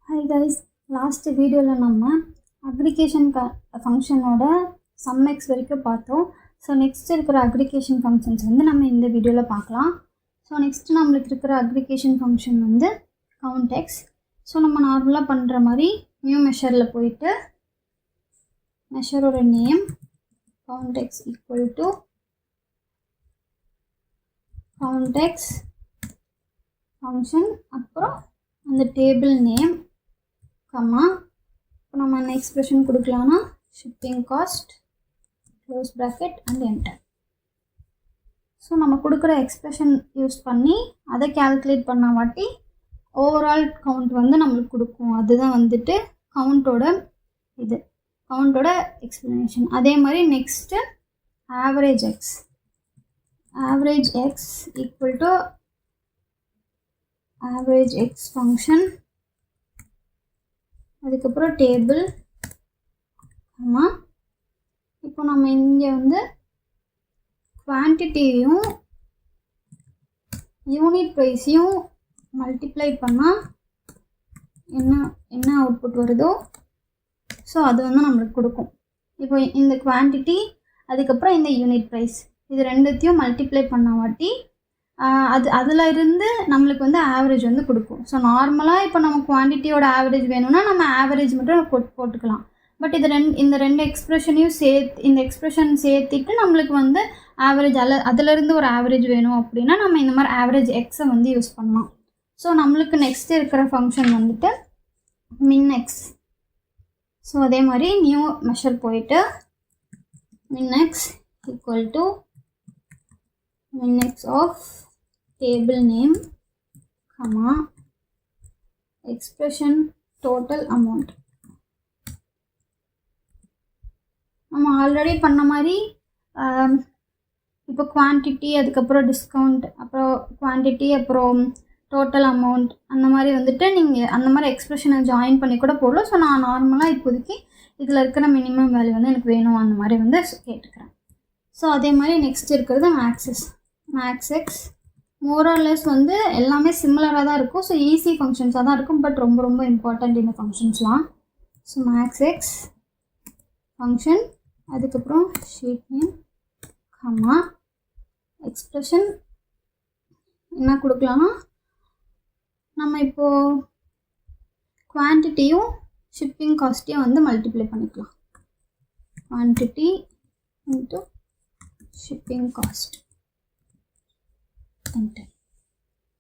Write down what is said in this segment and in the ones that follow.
Hi guys, last video நம்ம aggregation ஃபங்க்ஷனோட sum x வரைக்கும் பார்த்தோம். ஸோ நெக்ஸ்ட் இருக்கிற அக்ரிகேஷன் ஃபங்க்ஷன்ஸ் வந்து நம்ம இந்த வீடியோவில் பார்க்கலாம். ஸோ நெக்ஸ்ட் நம்மளுக்கு இருக்கிற அக்ரிகேஷன் ஃபங்க்ஷன் வந்து கவுண்ட் எக்ஸ். ஸோ நம்ம நார்மலாக பண்ணுற மாதிரி நியூ மெஷரில் போயிட்டு மெஷரோட name count X equal to count X function, அப்புறம் அந்த டேபிள் நேம் கம்மா. இப்போ நம்ம என்ன எக்ஸ்பிரஷன் கொடுக்கலாம்னா shipping cost close bracket and enter. So நம்ம கொடுக்குற எக்ஸ்பிரஷன் யூஸ் பண்ணி அதை கேல்குலேட் பண்ண வாட்டி ஓவரால் கவுண்ட் வந்து நம்மளுக்கு கொடுக்கும். அதுதான் வந்துட்டு கவுண்டோட எக்ஸ்ப்ளனேஷன். அதே மாதிரி next average X equal to average X function, அதுக்கப்புறம் டேபிள் ஆமா. இப்போ நம்ம இங்கே வந்து குவான்டிட்டியும் யூனிட் ப்ரைஸையும் மல்டிப்ளை பண்ணால் என்ன அவுட்புட் வருதோ ஸோ அது வந்து நம்மளுக்கு கொடுக்கும். இப்போ இந்த குவான்டிட்டி அதுக்கப்புறம் இந்த யூனிட் ப்ரைஸ் இது ரெண்டுத்தையும் மல்டிப்ளை பண்ண வாட்டி அதில் இருந்து நம்மளுக்கு வந்து ஆவரேஜ் வந்து கொடுக்கும். ஸோ நார்மலாக இப்போ நம்ம குவான்டிட்டியோட ஆவரேஜ் வேணும்னா நம்ம ஆவரேஜ் மட்டும் போட்டுக்கலாம். பட் இந்த ரெண்டு எக்ஸ்ப்ரெஷனையும் இந்த எக்ஸ்ப்ரெஷன் சேர்த்திட்டு நம்மளுக்கு வந்து ஆவரேஜ் அதிலிருந்து ஒரு ஆவரேஜ் வேணும் அப்படின்னா நம்ம இந்த மாதிரி ஆவரேஜ் எக்ஸை வந்து யூஸ் பண்ணலாம். ஸோ நம்மளுக்கு நெக்ஸ்ட் இருக்கிற ஃபங்க்ஷன் வந்துட்டு மின் எக்ஸ். ஸோ அதே மாதிரி நியூ மெஷர் போயிட்டு மின் X equal to min x of table name comma expression total amount. நம்ம ஆல்ரெடி பண்ண மாதிரி இப்போ குவான்டிட்டி அதுக்கப்புறம் டிஸ்கவுண்ட் அப்புறம் குவான்டிட்டி அப்புறம் டோட்டல் அமௌண்ட் அந்த மாதிரி வந்துட்டு நீங்கள் அந்த மாதிரி எக்ஸ்பிரஷனை ஜாயின் பண்ணி கூட போடலாம். ஸோ நான் நார்மலாக இப்போதைக்கு இதில் இருக்கிற மினிமம் வேல்யூ வந்து எனக்கு வேணும் அந்த மாதிரி வந்து கேட்டுக்கிறேன். ஸோ அதே மாதிரி நெக்ஸ்ட் இருக்கிறது மேக்ஸ் எக்ஸ். மோரலெஸ் வந்து எல்லாமே சிமிலராக தான் இருக்கும். ஸோ ஈஸி ஃபங்க்ஷன்ஸாக தான் இருக்கும், பட் ரொம்ப ரொம்ப இம்பார்ட்டண்ட் இந்த ஃபங்க்ஷன்ஸ்லாம். ஸோ மேக்ஸ் எக்ஸ் ஃபங்க்ஷன், அதுக்கப்புறம் ஷீட் நேம் கம்மா எக்ஸ்பிரஷன் என்ன கொடுக்கலாம்னா நம்ம இப்போது குவான்டிட்டியும் ஷிப்பிங் காஸ்ட்டையும் வந்து மல்டிப்ளை பண்ணிக்கலாம். Quantity into shipping cost enter.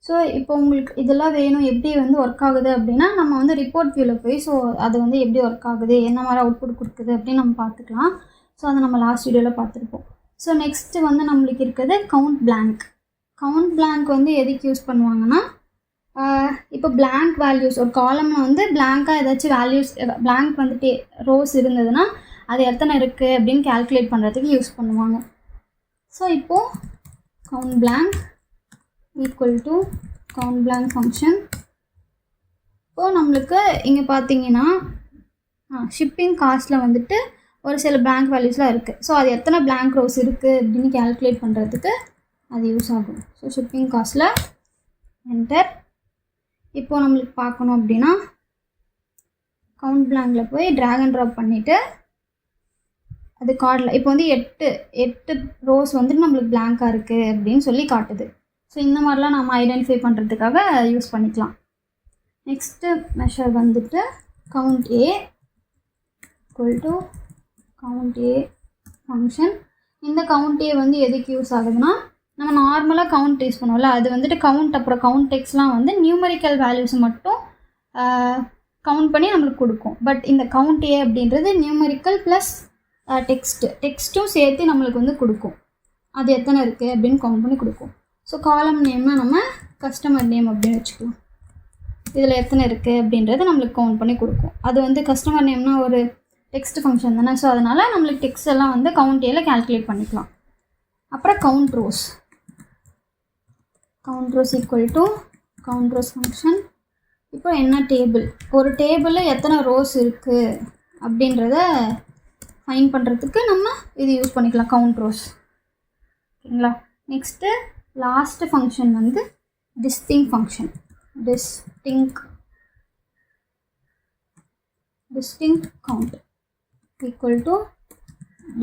So இப்போ உங்களுக்கு இதெல்லாம் வேணும் எப்படி வந்து ஒர்க் ஆகுது அப்படின்னா நம்ம வந்து ரிப்போர்ட் வியூவில் போய் ஸோ அது வந்து எப்படி ஒர்க் ஆகுது என்ன மாதிரி அவுட்புட் கொடுக்குது அப்படின்னு நம்ம பார்த்துக்கலாம். ஸோ அதை நம்ம லாஸ்ட் வீடியோவில் பார்த்துருப்போம். ஸோ நெக்ஸ்ட்டு வந்து நம்மளுக்கு இருக்கிறது கவுண்ட் பிளாங்க் வந்து எதுக்கு யூஸ் பண்ணுவாங்கன்னா இப்போ பிளாங்க் வேல்யூஸ் ஒரு காலமில் வந்து பிளாங்காக ஏதாச்சும் வேல்யூஸ் பிளாங்க் வந்துட்டு ரோஸ் இருந்ததுன்னா அது எத்தனை இருக்குது அப்படின்னு கேல்குலேட் பண்ணுறதுக்கு யூஸ் பண்ணுவாங்க. ஸோ இப்போது count blank equal to count blank function. இப்போது நம்மளுக்கு இங்கே பார்த்தீங்கன்னா ஷிப்பிங் காஸ்ட்டில் வந்துட்டு ஒரு சில பிளாங்க் வேல்யூஸ்லாம் இருக்குது. ஸோ அது எத்தனை பிளாங்க் ரோஸ் இருக்குது அப்படின்னு கேல்குலேட் பண்ணுறதுக்கு அது யூஸ் ஆகும். ஸோ ஷிப்பிங் காஸ்ட்டில் என்டர். இப்போது நம்மளுக்கு பார்க்கணும் அப்படின்னா கவுண்ட் பிளாங்கில் போய் ட்ராக் அண்ட் ட்ராப் பண்ணிவிட்டு அது கார்டில் இப்போ வந்து 8 ரோஸ் வந்துட்டு நம்மளுக்கு பிளாங்காக இருக்குது அப்படின்னு சொல்லி காட்டுது. ஸோ இந்த மாதிரிலாம் நம்ம ஐடென்டிஃபை பண்ணுறதுக்காக யூஸ் பண்ணிக்கலாம். நெக்ஸ்ட்டு மெஷர் வந்துட்டு count A equal to count A function. இந்த கவுண்ட் ஏ வந்து எதுக்கு யூஸ் ஆகுதுன்னா நம்ம நார்மலாக கவுண்ட் யூஸ் பண்ணுவோம்ல அது வந்துட்டு கவுண்ட் அப்புறம் கவுண்ட் எக்ஸ்லாம் வந்து நியூமரிக்கல் வேல்யூஸ் மட்டும் கவுண்ட் பண்ணி நம்மளுக்கு கொடுக்கும். பட் இந்த கவுண்ட் ஏ அப்படின்றது நியூமரிக்கல் ப்ளஸ் டெக்ஸ்ட்டும் சேர்த்து நம்மளுக்கு வந்து கொடுக்கும். அது எத்தனை இருக்குது அப்படின்னு கவுண்ட் பண்ணி கொடுக்கும். ஸோ காலம் நேம்னா நம்ம கஸ்டமர் நேம் அப்படின்னு வச்சுக்கலாம். இதில் எத்தனை இருக்குது அப்படின்றது நம்மளுக்கு கவுண்ட் பண்ணி கொடுக்கும். அது வந்து கஸ்டமர் நேம்னா ஒரு டெக்ஸ்ட் ஃபங்க்ஷன் தானே. ஸோ அதனால் நம்மளுக்கு டெக்ஸ்ட் எல்லாம் வந்து கவுண்ட் ஏல கேல்குலேட் பண்ணிக்கலாம். அப்புறம் count rose equal to count rose function. இப்போ என்ன டேபிள் ஒரு டேபிளில் எத்தனை ரோஸ் இருக்குது அப்படின்றத ஃபைன் பண்ணுறதுக்கு நம்ம இது யூஸ் பண்ணிக்கலாம் கவுண்ட் ரோஸ். ஓகேங்களா. நெக்ஸ்ட்டு லாஸ்ட் ஃபங்க்ஷன் வந்து distinct function. distinct count equal to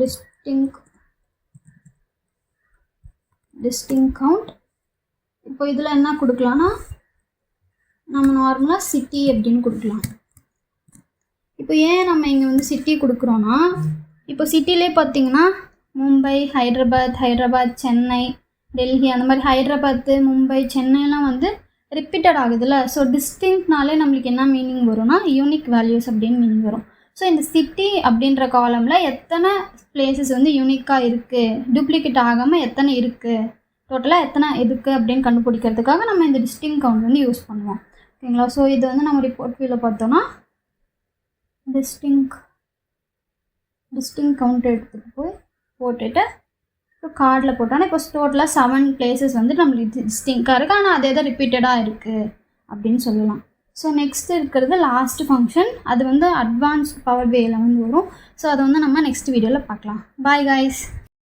distinct count. இப்போ இதில் என்ன கொடுக்கலான்னா நம்ம நார்மலாக சிட்டி அப்படின்னு கொடுக்கலாம். இப்போ ஏன் நம்ம இங்கே வந்து சிட்டி கொடுக்குறோன்னா, இப்போ சிட்டிலே பார்த்தீங்கன்னா மும்பை, ஹைதராபாத், சென்னை, டெல்லி, அந்த மாதிரி ஹைதராபாத்து, மும்பை, சென்னைலாம் வந்து ரிப்பீட்டட் ஆகுதுல்ல. ஸோ டிஸ்டிங்க்னாலே நம்மளுக்கு என்ன மீனிங் வரும்னா யூனிக் வேல்யூஸ் அப்படின்னு மீனிங் வரும். ஸோ இந்த சிட்டி அப்படின்ற காலமில் எத்தனை பிளேசஸ் வந்து யூனிக்காக இருக்குது, டூப்ளிகேட் ஆகாமல் எத்தனை இருக்குது, டோட்டலாக எத்தனை இருக்குது அப்படின்னு கண்டுபிடிக்கிறதுக்காக நம்ம இந்த டிஸ்டிங்க் கவுண்ட் வந்து யூஸ் பண்ணுவோம். ஓகேங்களா. ஸோ இது வந்து நம்ம ரிப்போர்ட் வியூவில் பார்த்தோன்னா டிஸ்டிங்க் கவுண்ட் எடுத்துகிட்டு போய் போட்டுட்டு இப்போ கார்டில் போட்டோன்னா இப்போ டோட்டலாக 7 பிளேசஸ் வந்து நம்மளுக்கு டிஸ்டிங்காக இருக்குது, ஆனால் அதே தான் ரிப்பீட்டடாக இருக்குது அப்படின்னு சொல்லலாம். ஸோ நெக்ஸ்ட் இருக்கிறது லாஸ்ட் ஃபங்க்ஷன். அது வந்து அட்வான்ஸ்ட் பவர் வேல வந்து வரும். ஸோ அதை வந்து நம்ம நெக்ஸ்ட் வீடியோவில் பார்க்கலாம். Bye guys.